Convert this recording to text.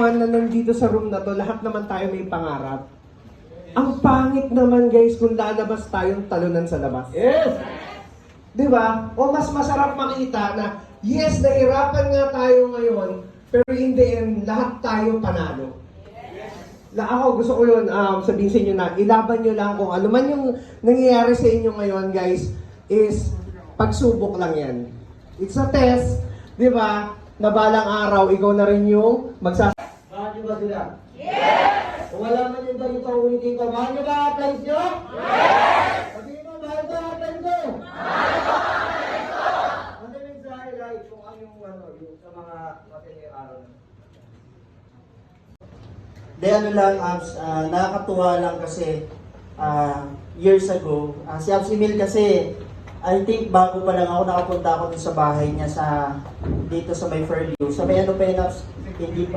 naman na nandito sa room na to, lahat naman tayo may pangarap. Ang pangit naman guys kung lalabas tayong talunan sa labas. Yes! Di ba? O mas masarap makita na, yes, nahirapan nga tayo ngayon, pero in the end, lahat tayo panalo. Ako, gusto ko yun, sabihin sa inyo na, ilaban nyo lang kung ano man yung nangyayari sa inyo ngayon, guys, is pagsubok lang yan. It's a test, di ba? Na balang araw, ikaw na rin yung Mahal niyo ba sila? Yes! Kung wala man yung ganito ang ulitin ko, mahal niyo ba ang appliance niyo? Yes! Sabihin mo, mahal ko ang appliance ko? Mahal ko ang appliance ko! Ano yung sa highlight kung ano yung sa mga ngayong araw na? De ano lang, Abs, nakakatuwa lang kasi years ago, si Abs Emil kasi, I think bago pa lang ako nakapunta ako dun sa bahay niya dito sa may Fairview. Sa may ano pa yun, Abs, hindi pa